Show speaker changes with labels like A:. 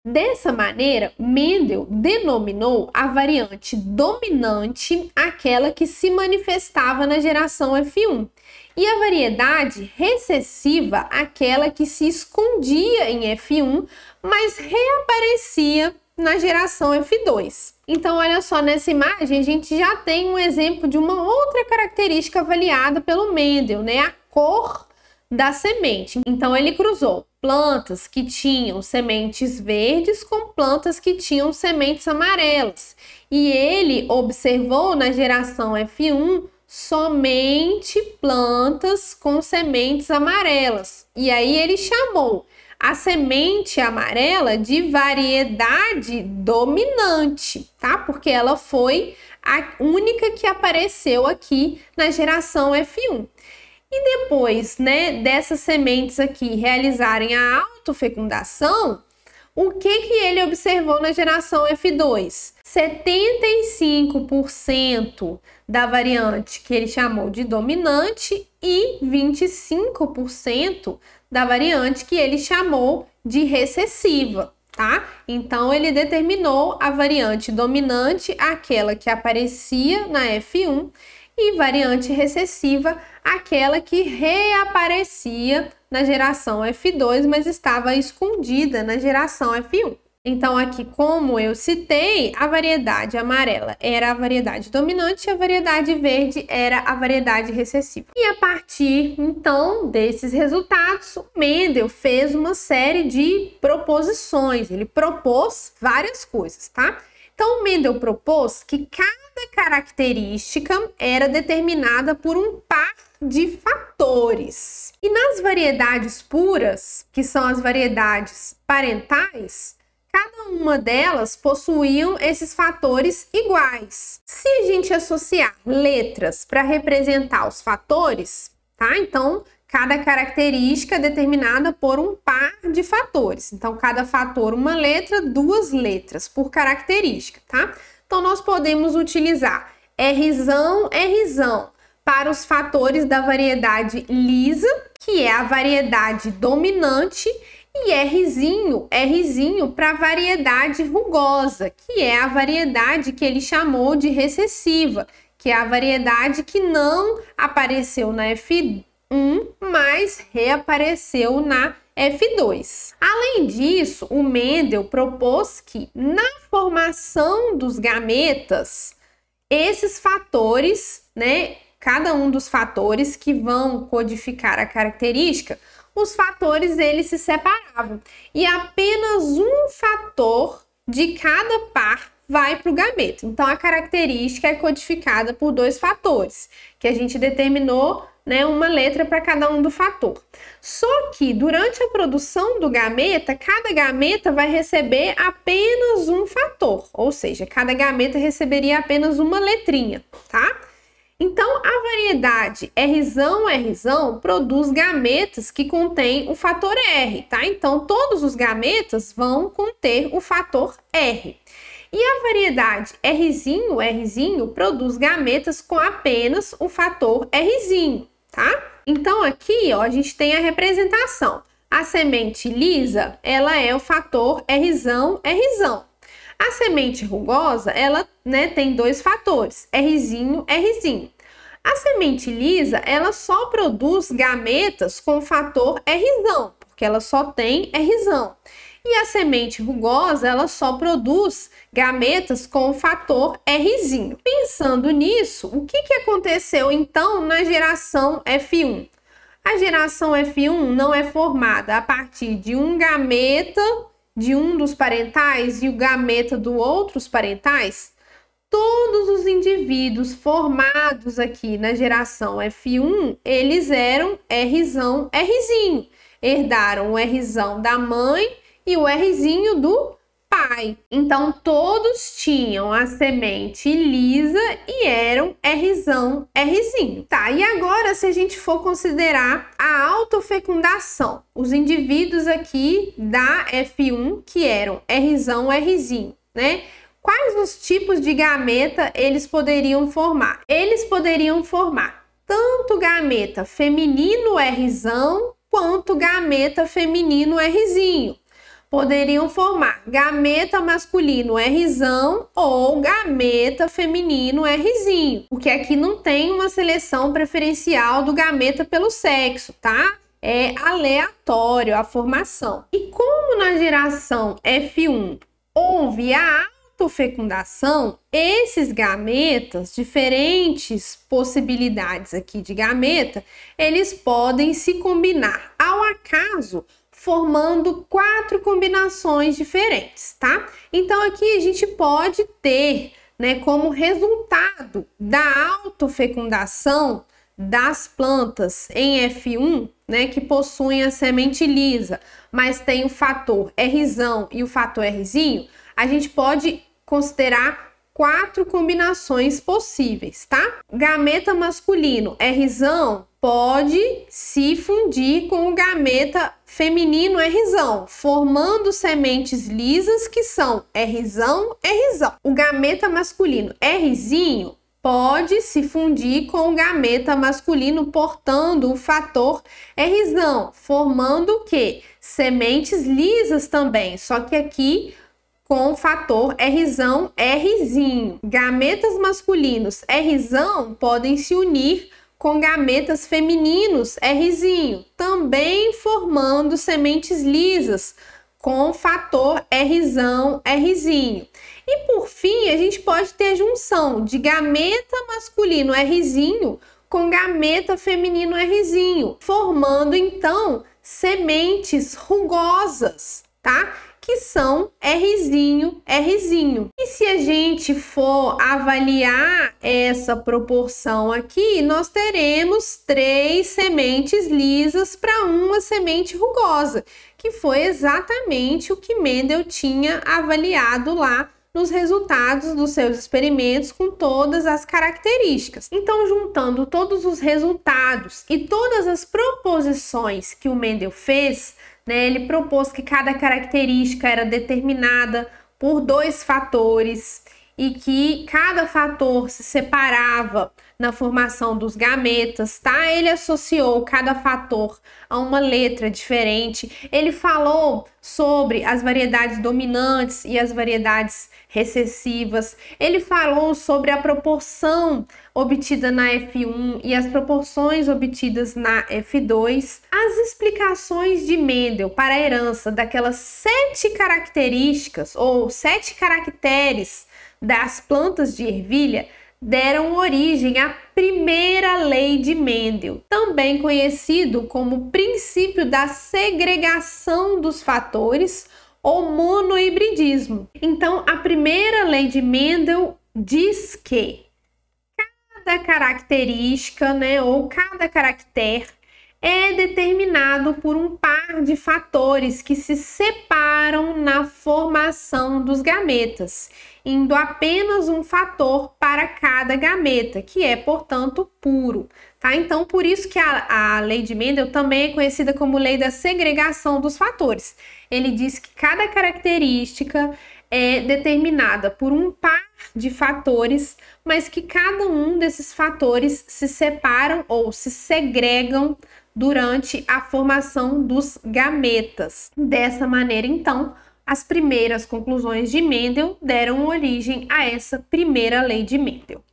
A: Dessa maneira, Mendel denominou a variante dominante aquela que se manifestava na geração F1 e a variedade recessiva aquela que se escondia em F1, mas reaparecia na geração F2. Então, olha só, nessa imagem a gente já tem um exemplo de uma outra característica avaliada pelo Mendel, né? A cor da semente. Então, ele cruzou plantas que tinham sementes verdes com plantas que tinham sementes amarelas. E ele observou na geração F1 somente plantas com sementes amarelas. E aí ele chamou a semente amarela de variedade dominante, tá? Porque ela foi a única que apareceu aqui na geração F1. E depois, né, dessas sementes aqui realizarem a autofecundação, o que ele observou na geração F2? 75% da variante que ele chamou de dominante e 25% da variante que ele chamou de recessiva, tá? Então, ele determinou a variante dominante, aquela que aparecia na F1, e variante recessiva, aquela que reaparecia na geração F2, mas estava escondida na geração F1. Então, aqui, como eu citei, a variedade amarela era a variedade dominante e a variedade verde era a variedade recessiva. E a partir, então, desses resultados, o Mendel fez uma série de proposições. Ele propôs várias coisas, tá? Então, o Mendel propôs que cada característica era determinada por um par de fatores. E nas variedades puras, que são as variedades parentais, cada uma delas possuíam esses fatores iguais. Se a gente associar letras para representar os fatores, tá? Então, cada característica é determinada por um par de fatores. Então, cada fator uma letra, duas letras por característica, tá? Então, nós podemos utilizar Rzão, Rzão para os fatores da variedade lisa, que é a variedade dominante, e Rzinho, Rzinho para a variedade rugosa, que é a variedade que ele chamou de recessiva, que é a variedade que não apareceu na F1, mas reapareceu na F2. Além disso, o Mendel propôs que na formação dos gametas, esses fatores, né, cada um dos fatores que vão codificar a característica, os fatores eles se separavam e apenas um fator de cada par vai para o gameta. Então, a característica é codificada por dois fatores, que a gente determinou, né, uma letra para cada um do fator. Só que durante a produção do gameta, cada gameta vai receber apenas um fator, ou seja, cada gameta receberia apenas uma letrinha, tá? Então, a variedade Rzão, Rzão produz gametas que contêm o fator R, tá? Então, todos os gametas vão conter o fator R. E a variedade Rzinho, Rzinho produz gametas com apenas o fator Rzinho, tá? Então, aqui, ó, a gente tem a representação. A semente lisa, ela é o fator Rzão, Rzão. A semente rugosa, ela, né, tem dois fatores, Rzinho, Rzinho. A semente lisa, ela só produz gametas com o fator Rzão, porque ela só tem Rzão. E a semente rugosa, ela só produz gametas com o fator Rzinho. Pensando nisso, o que aconteceu então na geração F1? A geração F1 não é formada a partir de um gameta de um dos parentais e o gameta do outros parentais. Todos os indivíduos formados aqui na geração F1, eles eram Rzão, Rzinho. Herdaram o Rzão da mãe e o Rzinho do pai. Então, todos tinham a semente lisa e eram Rzão, Rzinho. Tá, e agora se a gente for considerar a autofecundação, os indivíduos aqui da F1 que eram Rzão, Rzinho, né? Quais os tipos de gameta eles poderiam formar? Eles poderiam formar tanto gameta feminino Rzão quanto gameta feminino Rzinho. poderiam formar gameta masculino Rzão ou gameta feminino Rzinho, porque aqui não tem uma seleção preferencial do gameta pelo sexo, tá? É aleatório a formação. E como na geração F1 houve a autofecundação, esses gametas, diferentes possibilidades aqui de gameta, eles podem se combinar ao acaso, formando 4 combinações diferentes, tá? Então aqui a gente pode ter, né, como resultado da autofecundação das plantas em F1, né, que possuem a semente lisa, mas tem o fator Rzão e o fator Rzinho, a gente pode considerar 4 combinações possíveis, tá? Gameta masculino Rzão pode se fundir com o gameta feminino Rzão, formando sementes lisas que são Rzão, Rzão. O gameta masculino Rzinho pode se fundir com o gameta masculino portando o fator Rzão, formando o quê? Sementes lisas também, só que aqui com o fator Rzão, Rzinho. Gametas masculinos Rzão podem se unir com gametas femininos Rzinho, também formando sementes lisas com o fator Rzão, Rzinho. E por fim, a gente pode ter junção de gameta masculino Rzinho com gameta feminino Rzinho, formando então sementes rugosas, tá? Que são Rzinho, Rzinho. E se a gente for avaliar essa proporção aqui, nós teremos 3 sementes lisas para uma semente rugosa, que foi exatamente o que Mendel tinha avaliado lá nos resultados dos seus experimentos com todas as características. Então, juntando todos os resultados e todas as proposições que o Mendel fez, né, ele propôs que cada característica era determinada por 2 fatores e que cada fator se separava na formação dos gametas, tá? Ele associou cada fator a uma letra diferente. Ele falou sobre as variedades dominantes e as variedades recessivas. Ele falou sobre a proporção obtida na F1 e as proporções obtidas na F2. As explicações de Mendel para a herança daquelas 7 características ou 7 caracteres das plantas de ervilha deram origem à primeira lei de Mendel, também conhecido como princípio da segregação dos fatores ou monohibridismo. Então, a primeira lei de Mendel diz que cada característica, né, ou cada caractere é determinado por um par de fatores que se separam na formação dos gametas, indo apenas um fator para cada gameta, que é, portanto, puro. Tá? Então, por isso que a lei de Mendel também é conhecida como lei da segregação dos fatores. Ele diz que cada característica é determinada por um par de fatores, mas que cada um desses fatores se separam ou se segregam durante a formação dos gametas. Dessa maneira, então, as primeiras conclusões de Mendel deram origem a essa primeira lei de Mendel.